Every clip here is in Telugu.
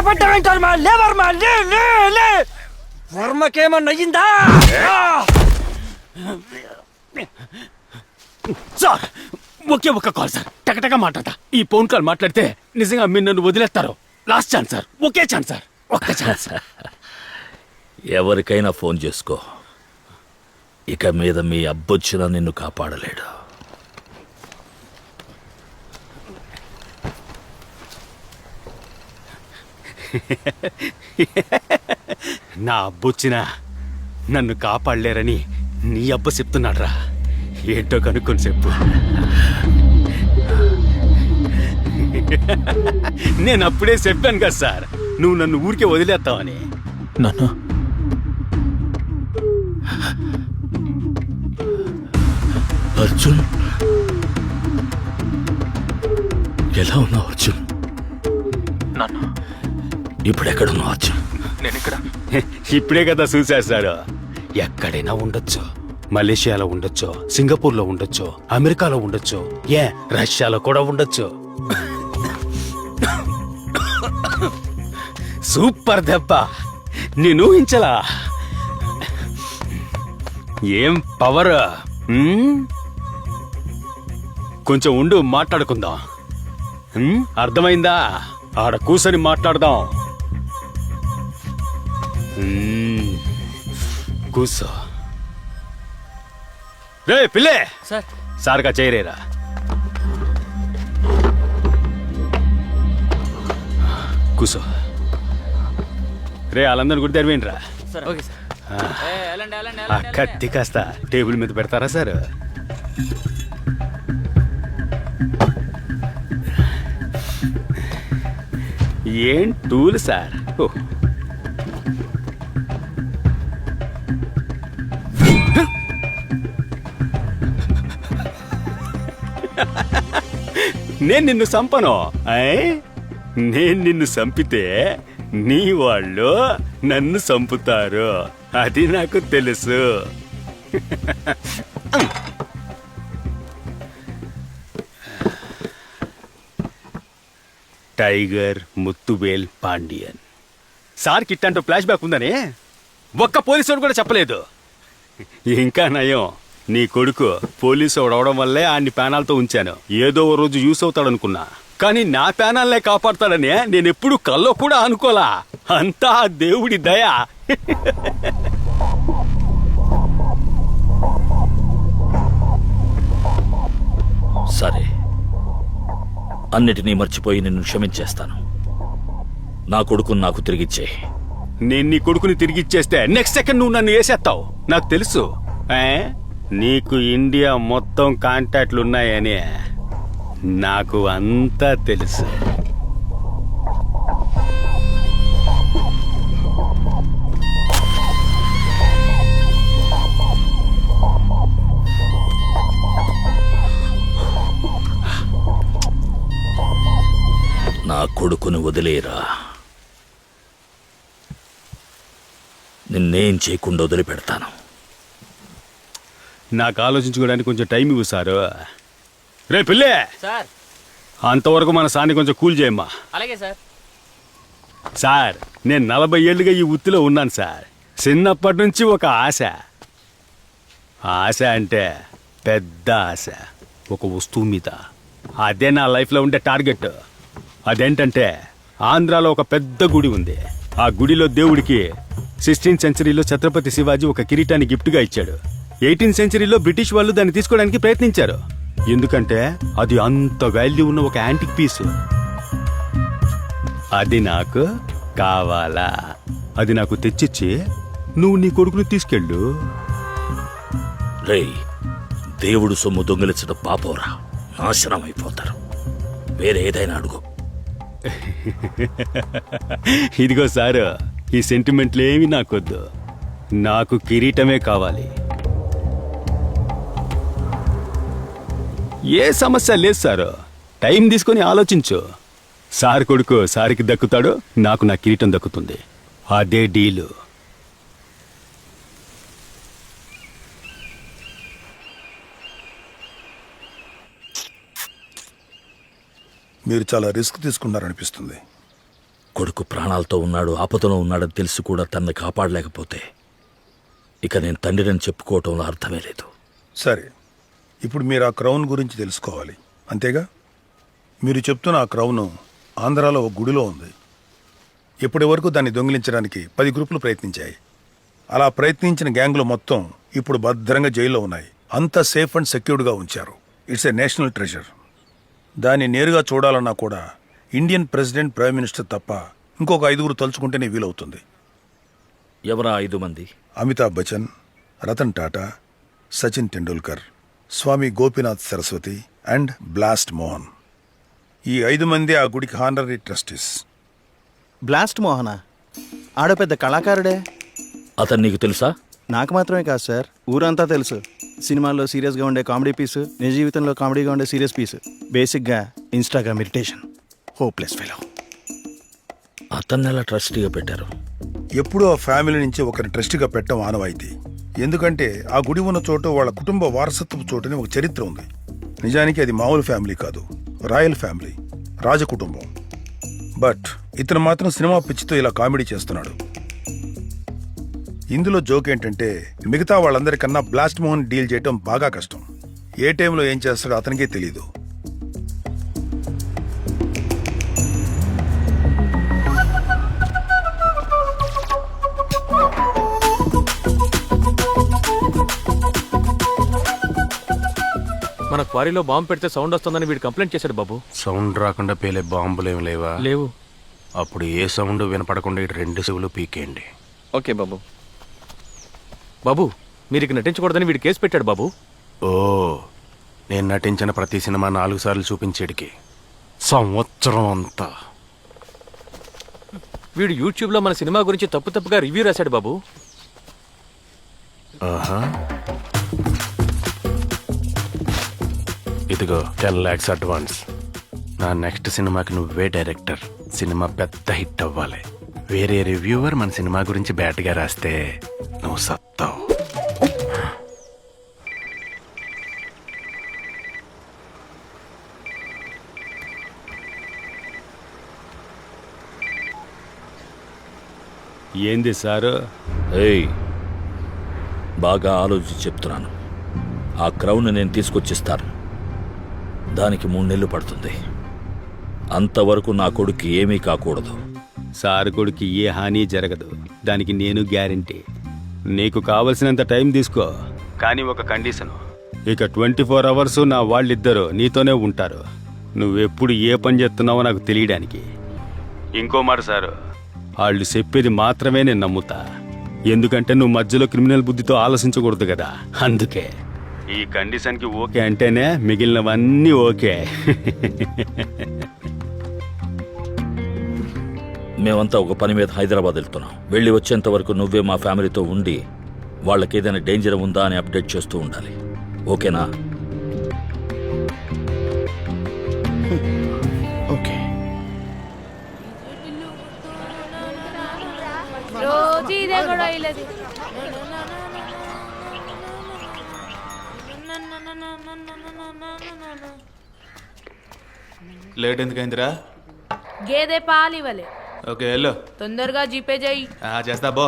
పడ్డావేంటారు మా లేవర్ మా లే వర్మకేమన్నా అయ్యిందా? సార్ ఒకే ఒక్క కాల్ సార్, టకటక మాట్లాడతా. ఈ ఫోన్ కాల్ మాట్లాడితే నిజంగా మీరు నన్ను వదిలేస్తారు. లాస్ట్ ఛాన్స్ సార్, ఒకే ఛాన్స్ సార్, ఒక్క ఛాన్స్. ఎవరికైనా ఫోన్ చేసుకో. ఇక మీద మీ అబ్బొచ్చినా నిన్ను కాపాడలేడు. నా అబ్బొచ్చినా నన్ను కాపాడలేరని నీ అబ్బ చెప్తున్నాడు రా. ఏంటో కనుక్కొని చెప్పు. నేను అప్పుడే చెప్పాను కదా సార్, నువ్వు నన్ను ఊరికే వదిలేస్తావని. నాన్న, అర్జున్, ఎలా ఉన్నావు అర్జున్? నాన్న, ఇప్పుడెక్కడున్నావు అర్జున్? నేను ఇక్కడ. ఇప్పుడే కదా చూసేస్తాడు. ఎక్కడైనా ఉండొచ్చు. మలేషియాలో ఉండొచ్చు, సింగపూర్లో ఉండొచ్చు, అమెరికాలో ఉండొచ్చు, రష్యాలో కూడా ఉండొచ్చు. సూపర్ దెబ్బ, నేను ఊహించలా. ఏం పవర్. కొంచెం ఉండు, మాట్లాడుకుందాం. అర్థమైందా? ఆడ కూసని మాట్లాడదాం. కూసో. రే పిల్లే, సార్గా చేయరేరా. కూసో. రే వాళ్ళందరిని గుడి తెరివేయండిరా. కత్తి కాస్త టేబుల్ మీద పెడతారా సార్? ఏం టూల్ సార్? నేను నిన్ను చంపను. నేను నిన్ను చంపితే నీ వాళ్ళు నన్ను చంపుతారు, అది నాకు తెలుసు. టైగర్ ముత్తువేల్ పాండియన్. సార్ కిట్టంటూ ఫ్లాష్ బ్యాక్ ఉందని ఒక్క పోలీసు కూడా చెప్పలేదు. ఇంకా నయం, నీ కొడుకు పోలీసు అవడం వల్లే ఆన్ని ప్యానాలతో ఉంచాను. ఏదో ఓ రోజు యూస్ అవుతాడనుకున్నా, కానీ నా ప్యానాలనే కాపాడతాడని నేనెప్పుడు కల్లో కూడా అనుకోలా. అంతా దేవుడి దయ. సరే, అన్నిటినీ మర్చిపోయి నిన్ను క్షమించేస్తాను. నా కొడుకుని నాకు తిరిగిచ్చే. నేను నీ కొడుకుని తిరిగిచ్చేస్తే నెక్స్ట్ సెకండ్ నువ్వు నన్ను వేసేస్తావు, నాకు తెలుసు. నీకు ఇండియా మొత్తం కాంటాక్ట్లు ఉన్నాయని నాకు అంతా తెలుసు. నా కొడుకుని వదిలేరా. నిన్నేం చేయకుండా వదిలిపెడతాను. నాకు ఆలోచించుకోవడానికి కొంచెం టైం ఇవ్వు సారు. రే పిల్లే, అంతవరకు మన సాన్ని కొంచెం కూల్ చేయమ్మా. అలాగే సార్. సార్, నేను 40 ఏళ్ళుగా ఈ వృత్తిలో ఉన్నాను సార్. చిన్నప్పటి నుంచి ఒక ఆశ. ఆశ అంటే పెద్ద ఆశ, ఒక వస్తువు మీద. అదే నా లైఫ్లో ఉండే టార్గెట్. అదేంటంటే, ఆంధ్రాలో ఒక పెద్ద గుడి ఉంది. ఆ గుడిలో దేవుడికి 16th సెంచరీలో ఛత్రపతి శివాజీ ఒక కిరీటాన్ని గిఫ్ట్గా ఇచ్చాడు. 18th సెంచరీలో బ్రిటిష్ వాళ్ళు దాన్ని తీసుకోవడానికి ప్రయత్నించారు. ఎందుకంటే అది అంత వాల్యూ ఉన్న ఒక యాంటిక్ పీస్. అది నాకు కావాలా? అది నాకు తెచ్చిచ్చి నువ్వు నీ కొడుకుని తీసుకెళ్ళు. రేయ్, దేవుడు సొమ్ము దొంగిలించడం పాపోరా, నాశనం అయిపోతారు. వేరే ఏదైనా అడుగు. ఇదిగో సారు, ఈ సెంటిమెంట్లేమి నాకొద్దు. నాకు కిరీటమే కావాలి. ఏ సమస్య లేదు సారు, టైం తీసుకొని ఆలోచించు. సార్ కొడుకు సారికి దక్కుతాడు, నాకు నా కిరీటం దక్కుతుంది. అదే డీలు. మీరు చాలా రిస్క్ తీసుకున్నారనిపిస్తుంది. కొడుకు ప్రాణాలతో ఉన్నాడు, ఆపదలో ఉన్నాడని తెలిసి కూడా తనని కాపాడలేకపోతే ఇక నేను తండ్రిని చెప్పుకోవటంలో అర్థమే లేదు. సరే, ఇప్పుడు మీరు ఆ క్రౌన్ గురించి తెలుసుకోవాలి, అంతేగా? మీరు చెప్తున్న ఆ క్రౌన్ ఆంధ్రాలో ఒక గుడిలో ఉంది. ఇప్పటి వరకు దాన్ని దొంగిలించడానికి 10 గ్రూపులు ప్రయత్నించాయి. అలా ప్రయత్నించిన గ్యాంగులు మొత్తం ఇప్పుడు భద్రంగా జైల్లో ఉన్నాయి. అంతా సేఫ్ అండ్ సెక్యూర్డ్గా ఉంచారు. It's a national treasure. దాన్ని నేరుగా చూడాలన్నా కూడా ఇండియన్ ప్రెసిడెంట్, ప్రైమ్ మినిస్టర్ తప్ప ఇంకొక 5 తలుచుకుంటేనే వీలవుతుంది. ఎవరా 5 మంది? అమితాబ్ బచ్చన్, రతన్ టాటా, సచిన్ టెండూల్కర్, స్వామి గోపీనాథ్ సరస్వతి అండ్ బ్లాస్ట్ మోహన్. ఈ 5 మంది ఆ గుడికి హానరీ ట్రస్టీస్. బ్లాస్ట్ మోహనా? ఆడో పెద్ద కళాకారుడే. అతను నీకు తెలుసా? నాకు మాత్రమే కాదు సార్, ఊరంతా తెలుసు. సినిమాల్లో సీరియస్గా ఉండే కామెడీ పీసు, నిజ జీవితంలో కామెడీగా ఉండే సీరియస్ పీసు. బేసిక్గా ఇన్స్టాగ్రామ్ ఇరిటేషన్. Hopeless fellow. అతన్ని ఎలా ట్రస్టీగా పెట్టారు? ఎప్పుడూ ఆ ఫ్యామిలీ నుంచి ఒకరిని ట్రస్టీగా పెట్టడం ఆనవాయితీ. ఎందుకంటే ఆ గుడి ఉన్న చోటు వాళ్ళ కుటుంబ వారసత్వపు చోటుని ఒక చరిత్ర ఉంది. నిజానికి అది మామూలు ఫ్యామిలీ కాదు, రాయల్ ఫ్యామిలీ, రాజకుటుంబం. బట్ ఇతను మాత్రం సినిమా పిచ్చితో ఇలా కామెడీ చేస్తున్నాడు. ఇందులో జోక్ ఏంటంటే మిగతా వాళ్ళందరికన్నా బ్లాస్ట్ మోహన్ డీల్ చేయటం బాగా కష్టం. ఏ టైంలో ఏం చేస్తాడో అతనికే తెలీదు. మన క్వారీలో బాంబు పెడితే సౌండ్ వస్తుందని వీడు కంప్లైంట్ చేశాడు బాబు. సౌండ్ రాకుండా పేలే బాంబులేం లేవా? లేవు. అప్పుడు ఏ సౌండ్ వినపడకుండా ఇటు 2 చెవులు పీకేయండి. ఓకే బాబు. బాబు, మీరు ఇక నటించకూడదని వీడు కేసు పెట్టాడు బాబు. ఓ, నేను నటించిన ప్రతి సినిమా 4 సార్లు చూపించేడికి సంవత్సరం అంతా. వీడు యూట్యూబ్లో మన సినిమా గురించి తప్పుగా రివ్యూ రాశాడు బాబు. ఆహా, ఇదిగో 10 lakhs అడ్వాన్స్. నా నెక్స్ట్ సినిమాకి నువ్వే డైరెక్టర్. సినిమా పెద్ద హిట్ అవ్వాలి. వేరే రివ్యూవర్ మన సినిమా గురించి బ్యాట్గా రాస్తే నువ్వు సత్తావు. ఏంది సారు? ఏయ్, బాగా ఆలోచించి చెప్తున్నాను. ఆ క్రౌన్ నేను తీసుకొచ్చిస్తాను. దానికి 3 నెలలు పడుతుంది. అంతవరకు నా కొడుకు ఏమీ కాకూడదు. సారు కొడుకు ఏ హాని జరగదు, దానికి నేను గ్యారంటీ. నీకు కావలసినంత టైం తీసుకో, కానీ ఒక కండిషను. ఇక 24 hours నా వాళ్ళిద్దరూ నీతోనే ఉంటారు. నువ్వెప్పుడు ఏ పని చేస్తున్నావో నాకు తెలియడానికి. ఇంకో మాట సారు, వాళ్ళు చెప్పేది మాత్రమే నేను నమ్ముతా. ఎందుకంటే నువ్వు మధ్యలో క్రిమినల్ బుద్ధితో ఆలోచించకూడదు కదా. అందుకే ఈ కండిషన్కి ఓకే అంటేనే మిగిలినవన్నీ ఓకే. మేమంతా ఒక పని మీద హైదరాబాద్ వెళ్తున్నాం. వెళ్ళి వచ్చేంత వరకు నువ్వే మా ఫ్యామిలీతో ఉండి వాళ్ళకి ఏదైనా డేంజర్ ఉందా అని అప్డేట్ చేస్తూ ఉండాలి. ఓకేనా? ఓకే. రోజు ఇదే కూడా ఇల్లది. లేట్ ఎందుకైందిరా? గేదె పాలు ఇవ్వలే. ఓకే, వెళ్ళు. తొందరగా జీపే చేయి. చేస్తా బో.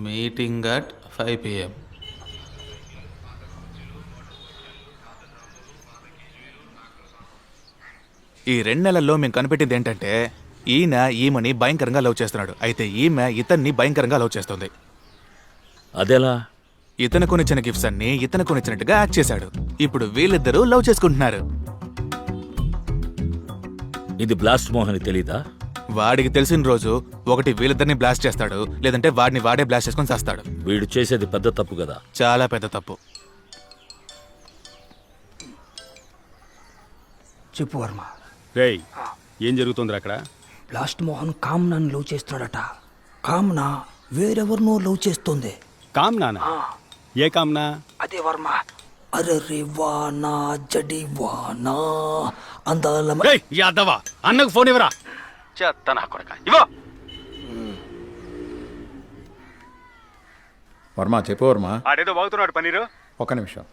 Meeting at 5 PM. ఈ 2 నెలల్లో మేము కనిపెట్టింది ఏంటంటే ఈయన ఈమెని భయంకరంగా లవ్ చేస్తున్నాడు. అయితే ఈమె ఇతన్ని భయంకరంగా లవ్ చేస్తుంది. అదెలా? ఇతను కొనిచ్చిన గిఫ్ట్స్ అన్ని ఇతను కొనిచ్చినట్టుగా యాక్ట్ చేశాడు. ఇప్పుడు వీళ్ళిద్దరూ లవ్ చేసుకుంటున్నారు. ఇది బ్లాస్ట్ మోహన్ తెలీదా? వాడికి తెలిసిన రోజు ఒకటి వీళ్ళిద్దరిని బ్లాస్ట్ చేస్తాడు, లేదంటే వాడిని వాడే బ్లాస్ట్ చేసుకొని చేస్తాడు. వీడు చేసేది పెద్ద తప్పు కదా. చాలా పెద్ద తప్పు. చెప్పు వర్మ. రేయ్, ఏం జరుగుతుందిరా అక్కడ? బ్లాస్ట్ మోహన్ కామ్నాని లవ్ చేస్తున్నాడట. కామ్నా వేరెవరినో లవ్ చేస్తుంది. కామ్నానా? ఏ కామ్నా? అదే వర్మ. అరే రే వానా జడి వానా అందాల రేయ్ యాదవా, అన్నకు ఫోన్ ఇవ్వరా. చెత్త నా కొడక, ఇవ్వ. వర్మ చెప్పు వర్మ. ఆడేదో బాగుతున్నాడు పన్నీరు. ఒక్క నిమిషం.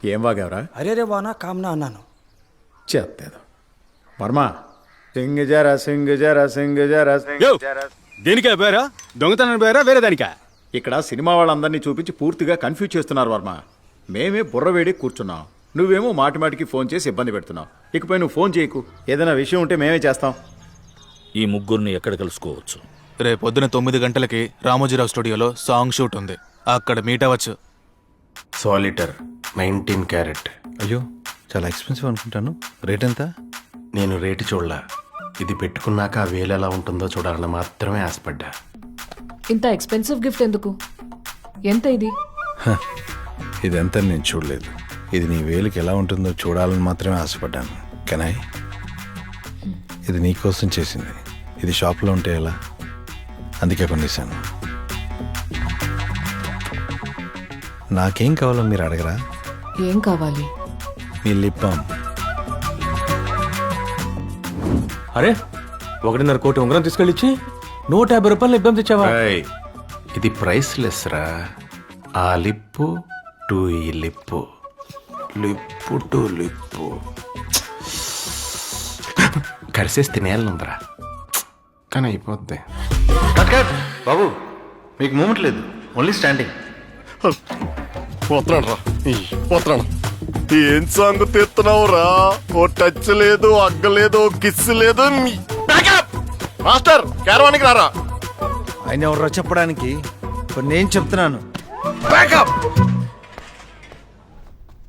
ఏం వాగావరా? అరే రే వానా కామ్నా అన్నాను. చేస్తేదో వర్మ. సింగ్ జరా సింగ్ జరా సింగ్ జరా సింగ్ యో, జరా. దేనికా పేరా? దొంగతనం పేరా వేరే దానికా? ఇక్కడ సినిమా వాళ్ళందరినీ చూపించి పూర్తిగా కన్ఫ్యూజ్ చేస్తున్నారు వర్మ. మేమే బుర్రవేడి కూర్చున్నాం, నువ్వేమో మాటి మాటికి ఫోన్ చేసి ఇబ్బంది పెడుతున్నావు. ఇకపై నువ్వు ఫోన్ చేయకు, ఏదైనా విషయం ఉంటే మేమే చేస్తాం. ఈ ముగ్గురిని ఎక్కడ కలుసుకోవచ్చు? రేపు పొద్దున 9 గంటలకి రామోజీరావు స్టూడియోలో సాంగ్ షూట్ ఉంది, అక్కడ మీట్ అవ్వచ్చు. Solitaire 19 carrot. అయ్యో చాలా ఎక్స్పెన్సివ్ అనుకుంటాను. రేట్ ఎంత? నేను రేటు చూడలా, ఇది పెట్టుకున్నాక ఆ వేలు ఎలా ఉంటుందో చూడాలని మాత్రమే ఆశపడ్డా. ఇంత ఎక్స్పెన్సివ్ గిఫ్ట్ ఎందుకు? ఎంత ఇది? ఇదంతా నేను చూడలేదు. ఇది నీ వేలికి ఎలా ఉంటుందో చూడాలని మాత్రమే ఆశపడ్డాను. కెనాయ్, ఇది నీకోసం చేసింది. ఇది షాప్లో ఉంటే ఎలా, అందుకే కొనేసాను. నాకేం కావాలో మీరు అడగరా? ఏం కావాలి? మీ లిప్ బామ్. అరే 1.5 కోటి ఉంగరం తీసుకెళ్ళిచ్చి 150 రూపాయలు ఇబ్బంది తెచ్చావా? ఏయ్, ఇది ప్రైస్ లెస్ రా. ఆ లిప్పు టు ఈ లిప్పు, లిప్పు టు లిప్పు కరిసేసి తినేయాలనుందిరా, కానీ అయిపోద్ది. బాబు మీకు మూమెంట్ లేదు, ఓన్లీ స్టాండింగ్. పోతున్నాడు రా, పోతున్నాడు. ఏం సాంగ్ తీస్తున్నావు రా? ఓ టచ్ లేదు, అగ్గలేదు, కిస్ లేదు. మాస్టర్ క్యారవానికి రారా. ఆయన ఎవరో చెప్పడానికి, ఇప్పుడు నేను చెప్తున్నాను.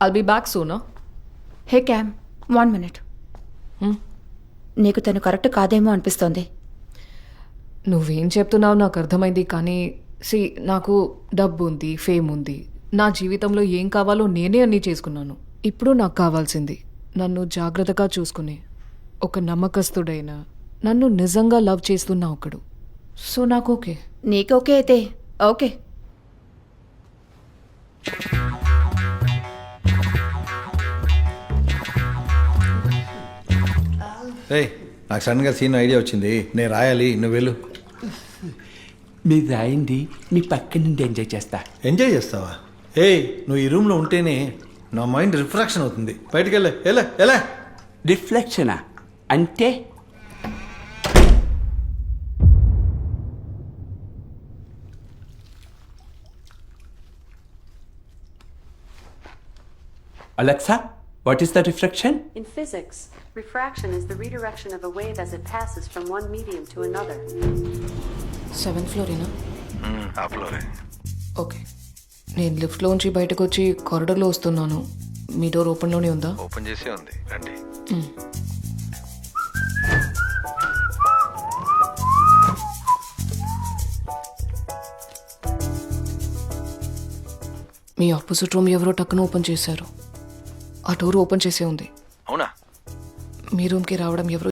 I'll be back sooner. Hey cam, 1 minute. నీకు తను కరెక్ట్ కాదేమో అనిపిస్తోంది. నువ్వేం చెప్తున్నావు నాకు అర్థమైంది, కానీ నాకు డబ్బు ఉంది, ఫేమ్ ఉంది, నా జీవితంలో ఏం కావాలో నేనే అన్నీ చేసుకున్నాను. ఇప్పుడు నాకు కావాల్సింది నన్ను జాగ్రత్తగా చూసుకునే ఒక నమ్మకస్తుడైన, నన్ను నిజంగా లవ్ చేస్తున్న ఒకడు. సో నాకు ఓకే. నీకు ఓకే అయితే ఓకే. ఏయ్, నాకు సడన్గా సీన్ ఐడియా వచ్చింది, నేను రాయాలి, నువ్వు వెళ్ళు. మీరు రాయండి, మీ పక్క నుండి ఎంజాయ్ చేస్తా. ఎంజాయ్ చేస్తావా? ఏయ్, నువ్వు ఈ రూమ్లో ఉంటేనే నా మైండ్ రిఫ్రాక్షన్ అవుతుంది. బయటికి వెళ్ళే ఎలా ఎలా. రిఫ్లెక్షనా అంటే? Alexa, what is the refraction? In physics, refraction is the redirection of a wave as it passes from one medium to another. 7th ఫ్లోరేనా? ఆ ఫ్లోరే. ఓకే. నేను లిఫ్ట్లోంచి బయటకు వచ్చి కారిడర్లో వస్తున్నాను. మీ డోర్ ఓపెన్లోనే ఉందా? ఓపెన్ చేసే ఉంది, రండి. మీ ఆపోజిట్ రూమ్ ఎవరో టక్కున ఓపెన్ చేశారు. ఆ డోర్ ఓపెన్ చేసే ఉంది. అవునా? మీ రూమ్కి రావడం ఎవరో